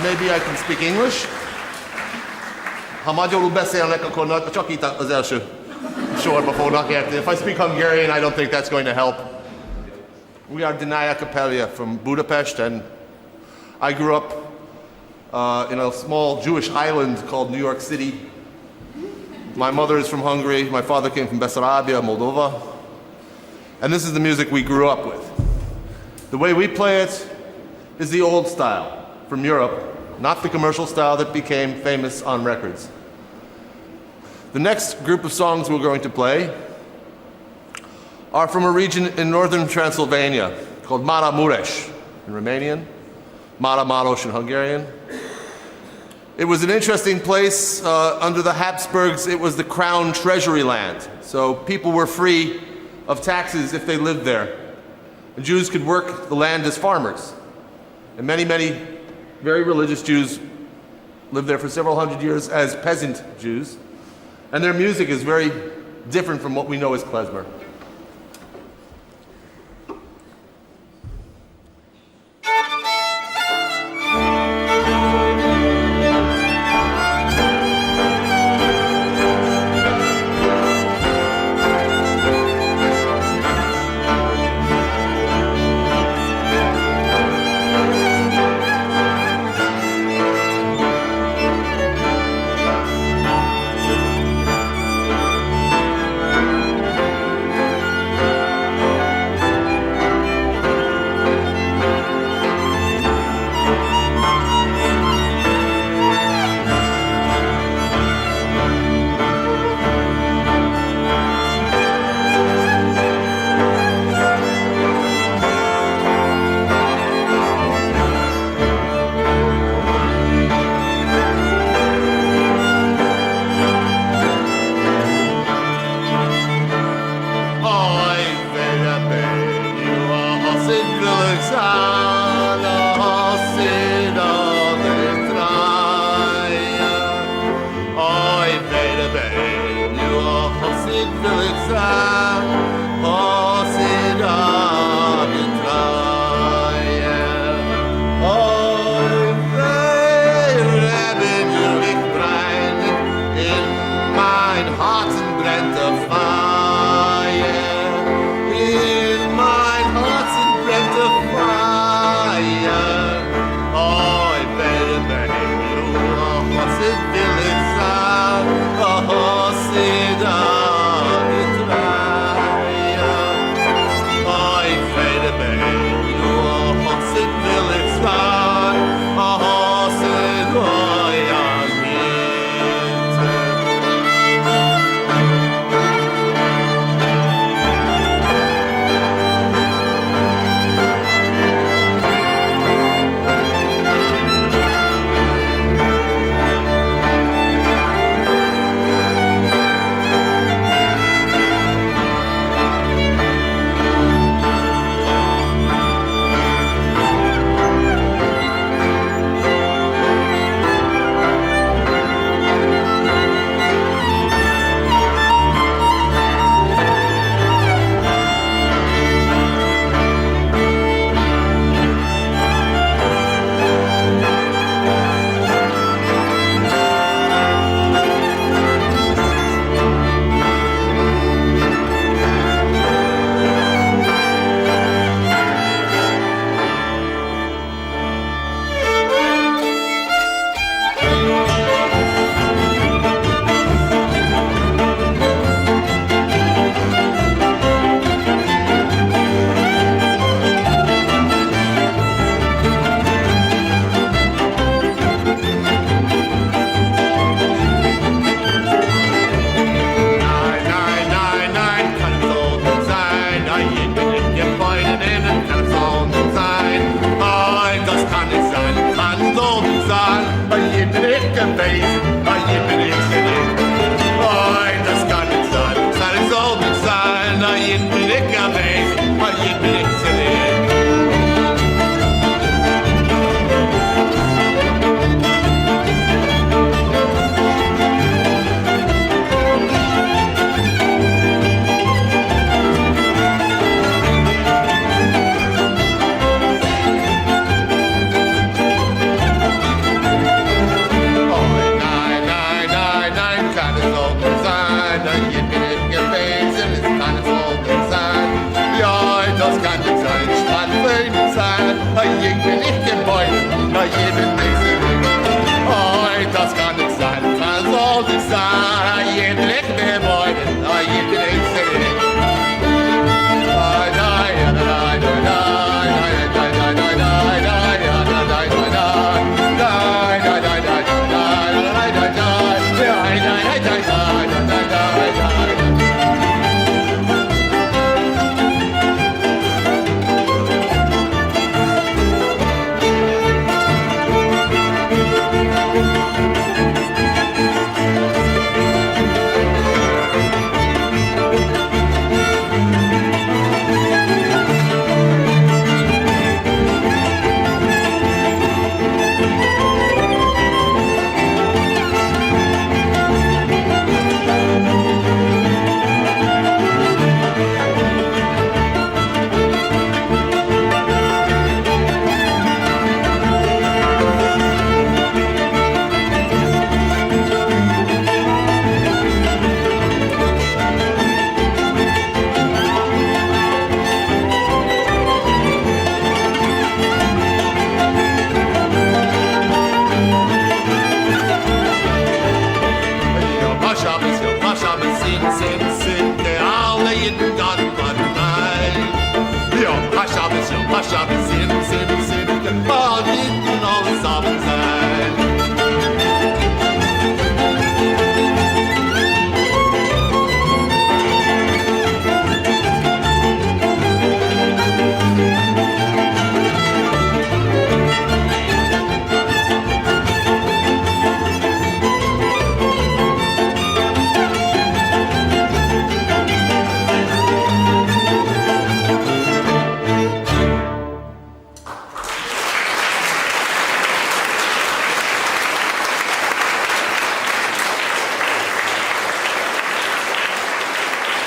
maybe I can speak English. Ha magyarul beszélnek, akkor csak itt az első sorba fognak érteni. If I speak Hungarian, I don't think that's going to help. We are Naye Kapelye from Budapest, and I grew up in a small Jewish island called New York City. My mother is from Hungary, my father came from Bessarabia, Moldova, and this is the music we grew up with. The way we play it is the old style from Europe, not the commercial style that became famous on records. The next group of songs we're going to play are from a region in northern Transylvania called Maramuresh in Romanian, Maramuresh in Hungarian. It was an interesting place. Under the Habsburgs, it was the crown treasury land. So people were free of taxes if they lived there. And Jews could work the land as farmers. And many, many very religious Jews lived there for several hundred years as peasant Jews. And their music is very different from what we know as klezmer.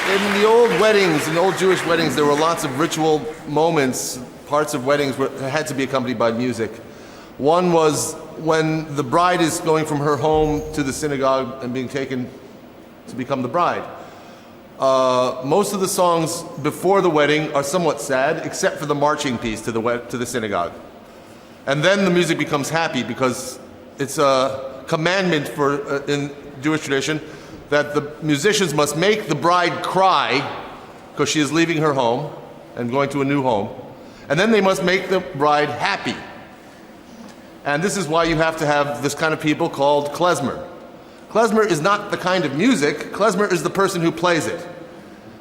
In the old weddings, in the old Jewish weddings, there were lots of ritual moments, parts of weddings that had to be accompanied by music. One was when the bride is going from her home to the synagogue and being taken to become the bride. Most of the songs before the wedding are somewhat sad, except for the marching piece to the synagogue. And then the music becomes happy because it's a commandment in Jewish tradition that the musicians must make the bride cry because she is leaving her home and going to a new home. And then they must make the bride happy. And this is why you have to have this kind of people called klezmer. Klezmer is not the kind of music. Klezmer is the person who plays it.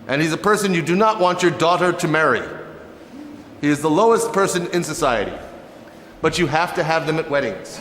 And he's a person you do not want your daughter to marry. He is the lowest person in society. But you have to have them at weddings.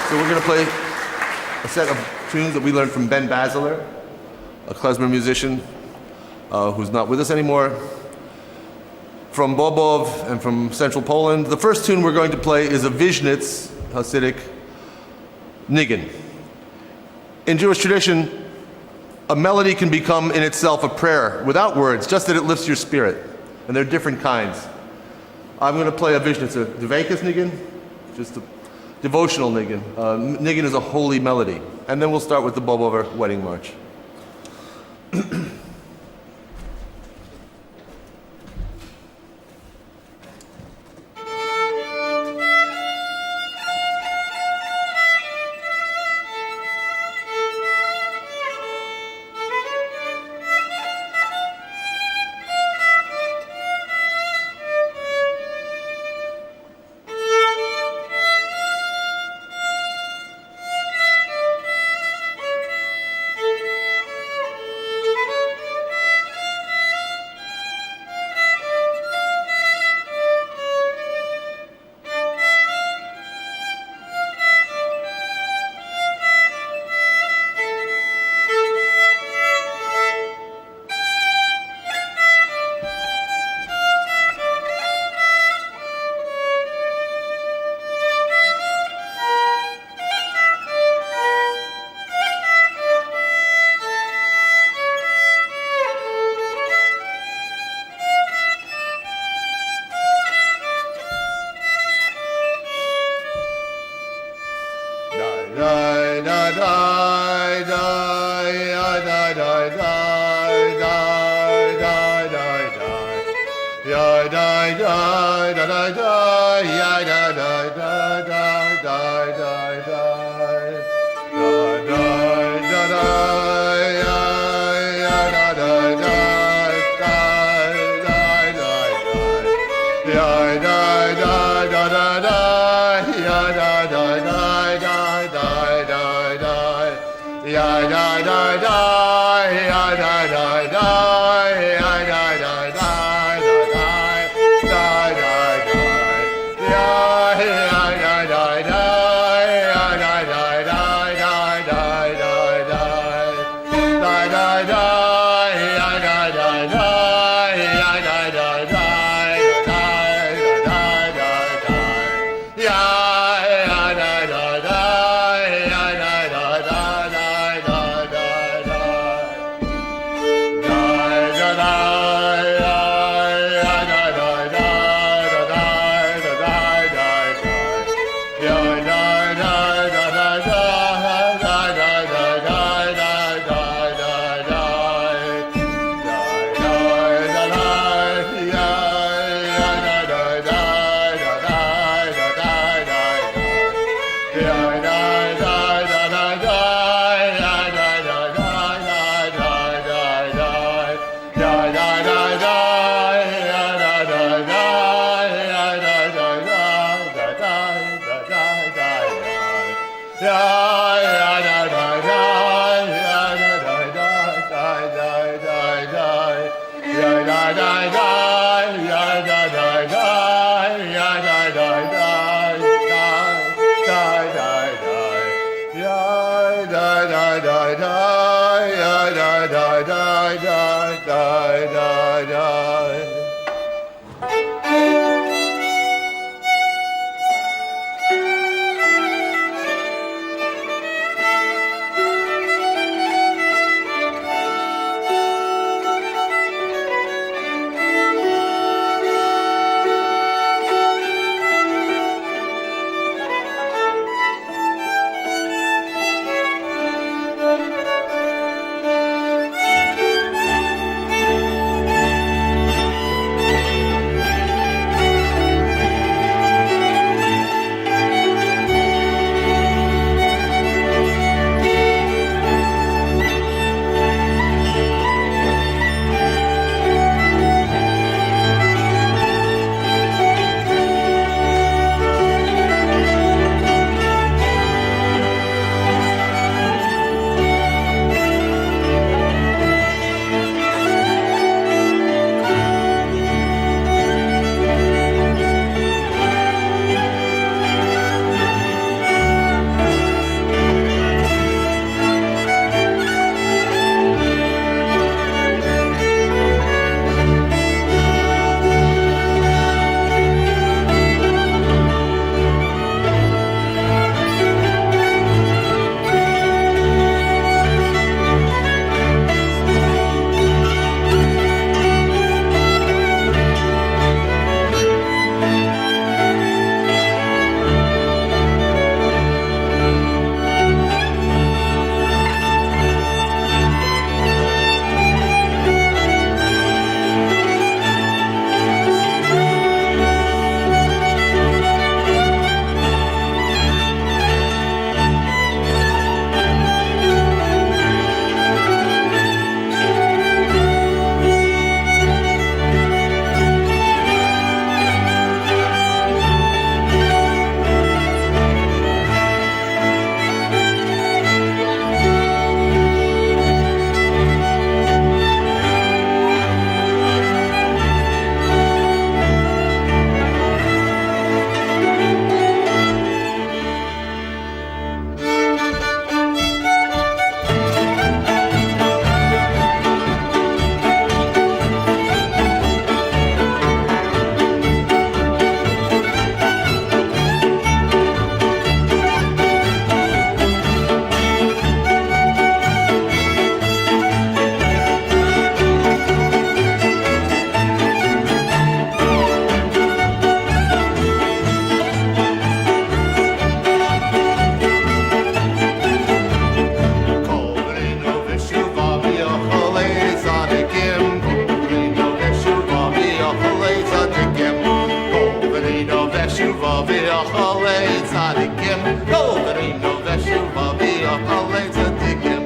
So we're going to play a set of tunes that we learned from Ben Basiler, a klezmer musician who's not with us anymore, from Bobov and from central Poland. The first tune we're going to play is a Vizhnitz Hasidic niggin. In Jewish tradition, a melody can become in itself a prayer without words, just that it lifts your spirit. And there are different kinds. I'm going to play a Vizhnitz, a Dveikas niggin, just a devotional niggin. Niggin is a holy melody. And then we'll start with the Bobover Wedding March. veshuva v'achalei tzadikim. Golderino veshuva v'achalei tzadikim.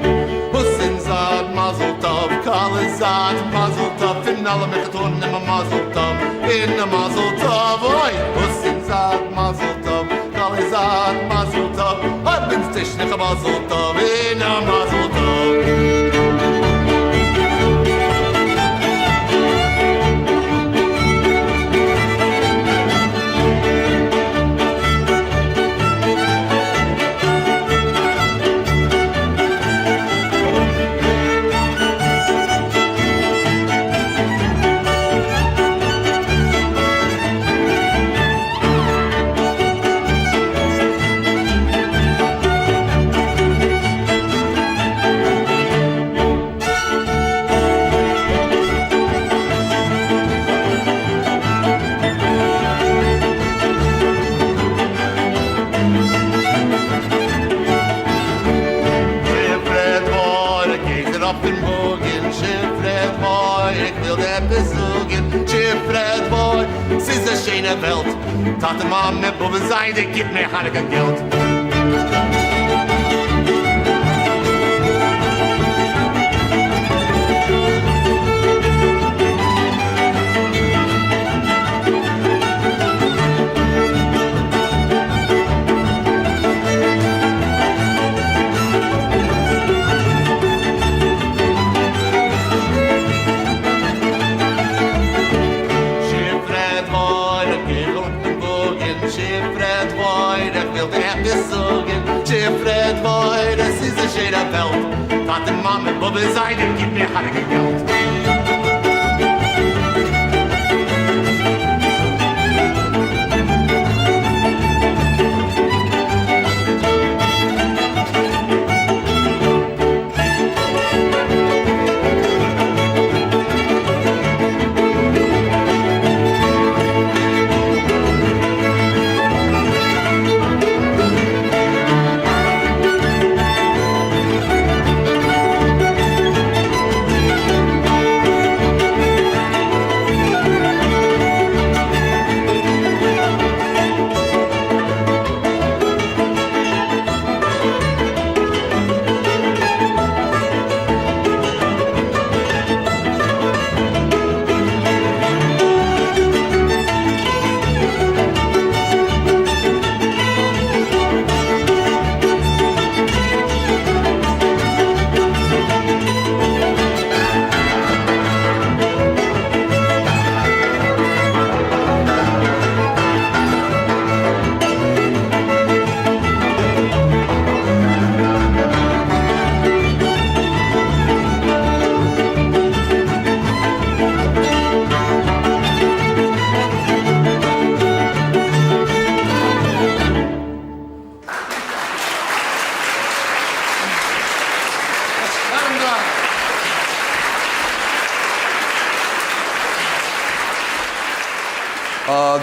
Husin zad mazel tov, kol zad mazel tov. Finala mechatun im a mazel tov, in a mazel tov. Oy, husin zad mazel tov, kol zad mazel tov. I've been stishnik a mazel tov, in a mazel tov. Welt. Tate Mom met boven zijde, gib mir Hanukkah Geld. Fred boy, das ist ein schöner Welt. Tate Mom mit Bubbe Seide, gib mir Hanukkah Geld.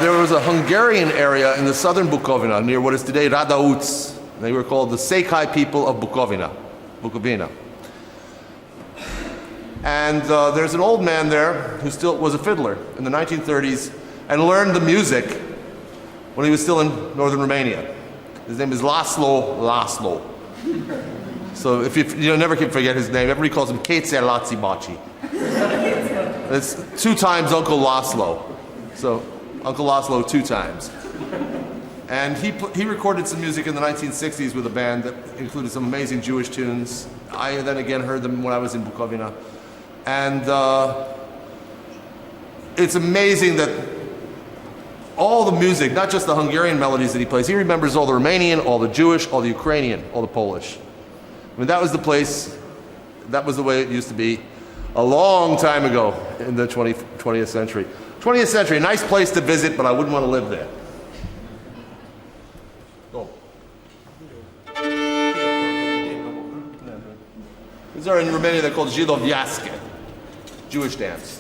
There was a Hungarian area in the southern Bukovina near what is today Radauts. They were called the Sekai people of Bukovina. And there's an old man there who still was a fiddler in the 1930s and learned the music when he was still in northern Romania. His name is Laszlo. So if you never can forget his name, everybody calls him Kétszer Laci Bácsi. It's 2 times Uncle Laszlo. So Uncle Laszlo 2 times. And he recorded some music in the 1960s with a band that included some amazing Jewish tunes. I then again heard them when I was in Bukovina. And it's amazing that all the music, not just the Hungarian melodies that he plays, he remembers all the Romanian, all the Jewish, all the Ukrainian, all the Polish. I mean, that was the place, that was the way it used to be a long time ago in the 20th century. 20th century, a nice place to visit, but I wouldn't want to live there. Go. These are in Romania, they're called Zhidoviaske, Jewish dance.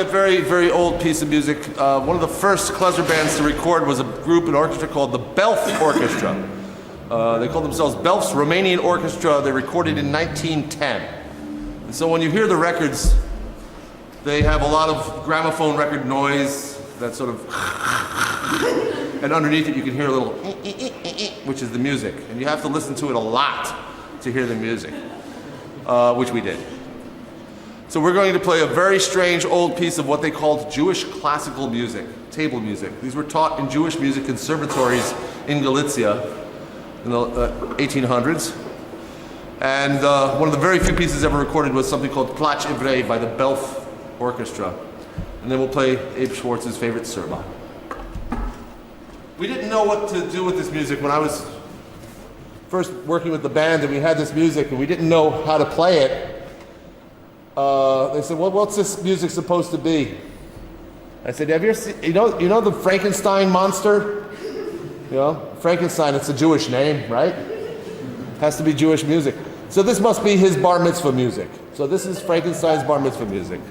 a very, very old piece of music. One of the first klezmer bands to record was a group, an orchestra called the Belf Orchestra. They called themselves Belf's Romanian Orchestra. They recorded in 1910. And so when you hear the records, they have a lot of gramophone record noise, that sort of, and underneath it you can hear a little, which is the music. And you have to listen to it a lot to hear the music, which we did. So we're going to play a very strange old piece of what they called Jewish classical music, table music. These were taught in Jewish music conservatories in Galicia in the 1800s. And one of the very few pieces ever recorded was something called Plach Evrei by the Belf Orchestra. And then we'll play Abe Schwartz's favorite Serba. We didn't know what to do with this music when I was first working with the band, and we had this music and we didn't know how to play it. They said, well, what's this music supposed to be? I said, have you ever seen, you know the Frankenstein monster? You know, Frankenstein, it's a Jewish name, right? Has to be Jewish music. So this must be his bar mitzvah music. So this is Frankenstein's bar mitzvah music.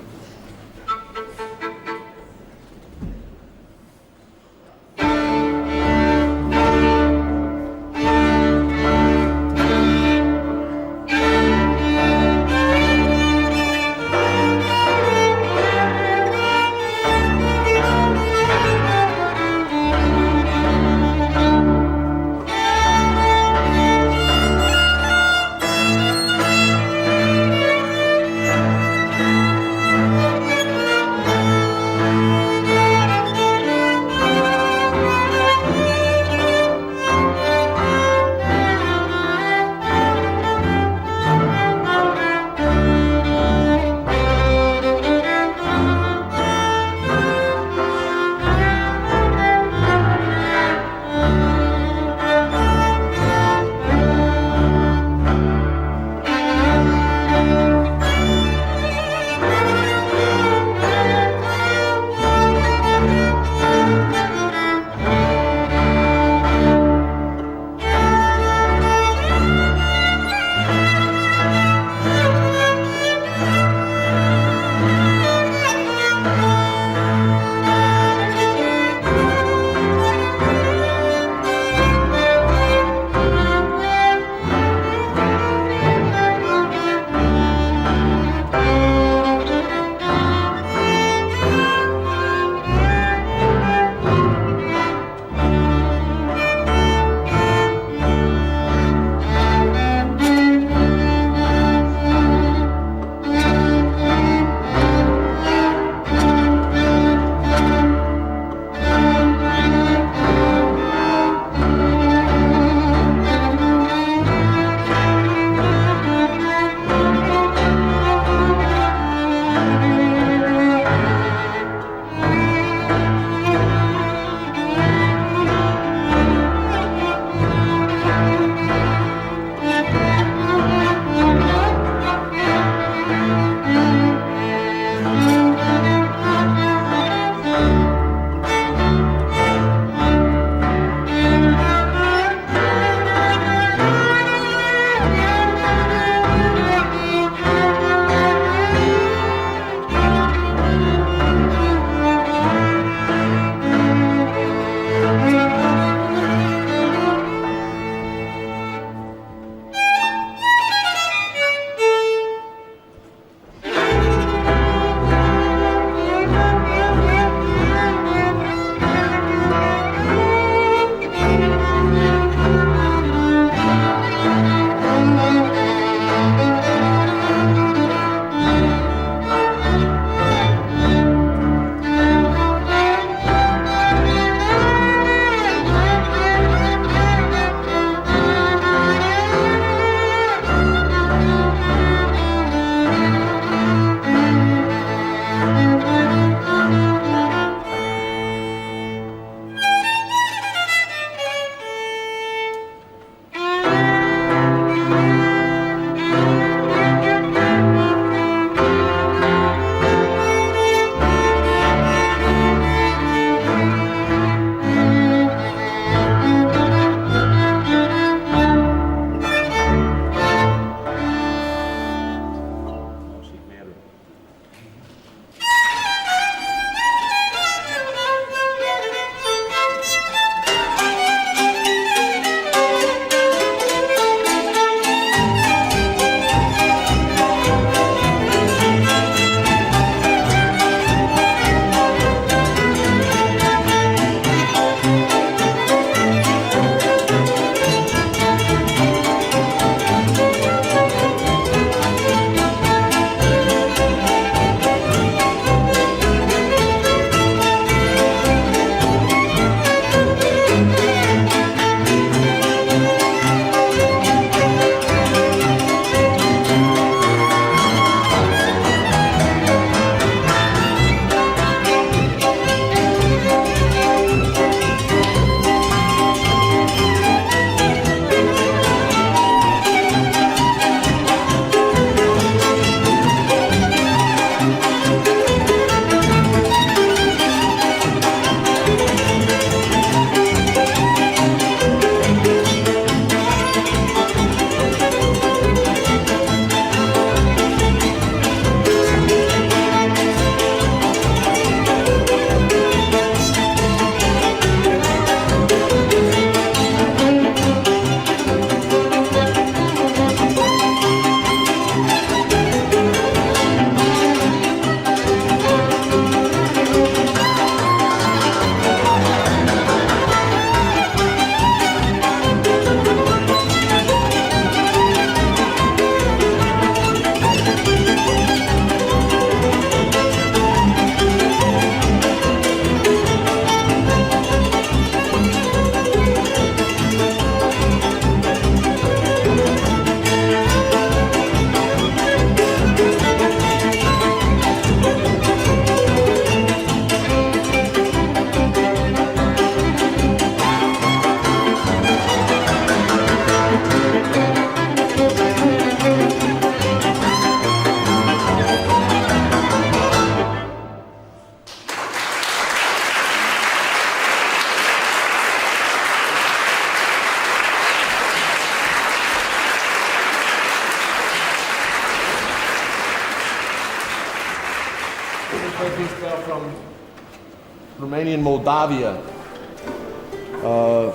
Romanian Moldavia,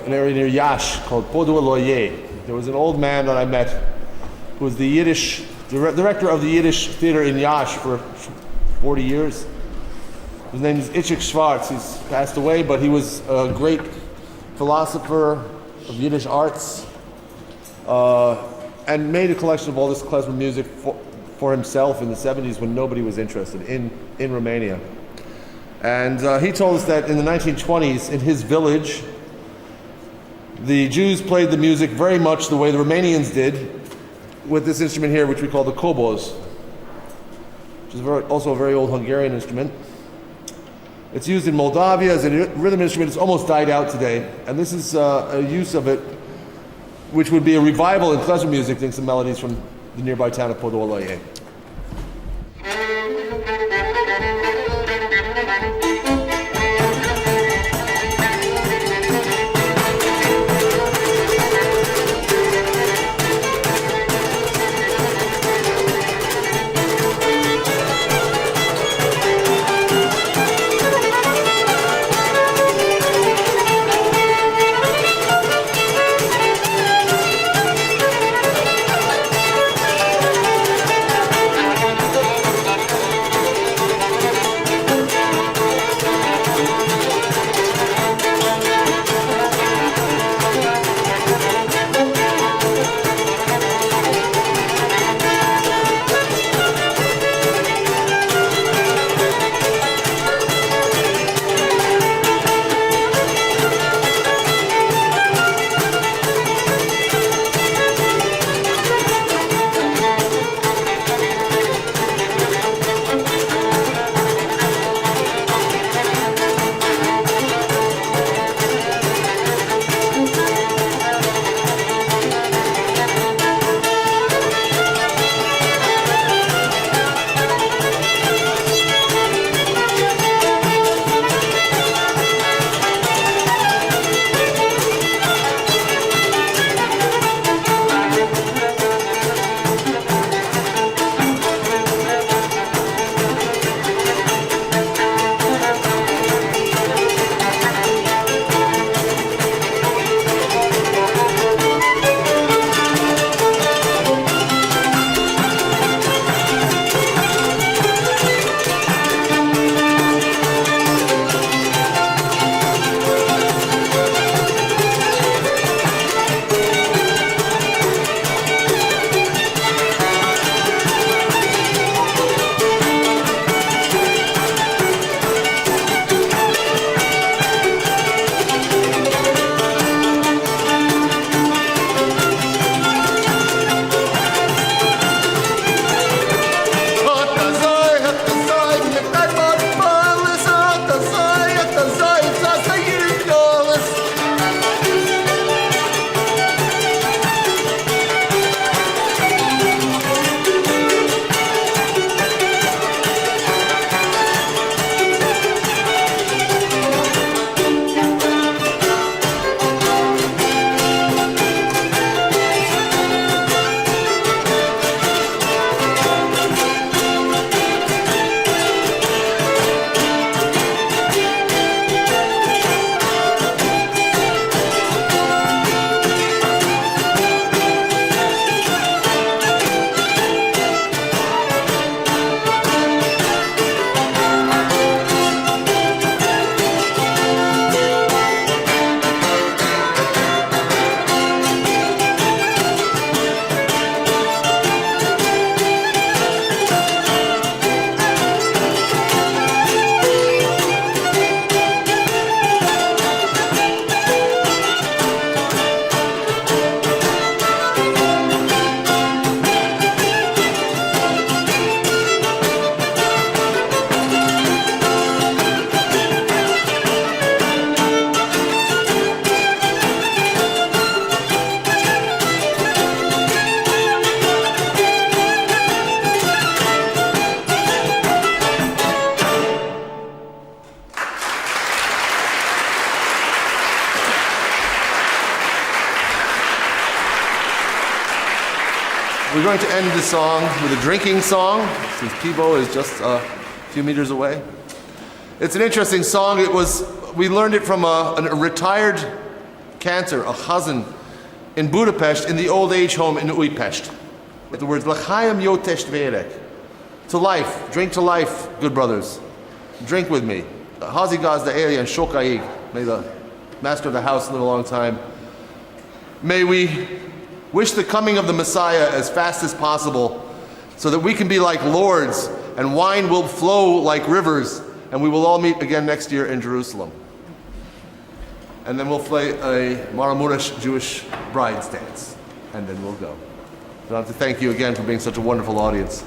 an area near Iași called Podul. There was an old man that I met who was the Yiddish director of the Yiddish theater in Iași for 40 years. His name is Ichik Schwartz. He's passed away, but he was a great philosopher of Yiddish arts and made a collection of all this klezmer music for himself in the 70s when nobody was interested in Romania. And he told us that in the 1920s, in his village, the Jews played the music very much the way the Romanians did with this instrument here, which we call the koboz, which is also a very old Hungarian instrument. It's used in Moldavia as a rhythm instrument. It's almost died out today. And this is a use of it, which would be a revival in klezmer music, I think some melodies from the nearby town of Podul. We're going to end the song with a drinking song, since Pivo is just a few meters away. It's an interesting song. It was we learned it from a retired cantor, a chazan, in Budapest, in the old age home in Újpest. The words, L'chaim yo testvérek. To life, drink to life, good brothers. Drink with me. Hazigaz the alien shokaig. May the master of the house live a long time. May we wish the coming of the Messiah as fast as possible so that we can be like lords and wine will flow like rivers, and we will all meet again next year in Jerusalem. And then we'll play a Maramurish Jewish bride's dance, and then we'll go. So I have to thank you again for being such a wonderful audience.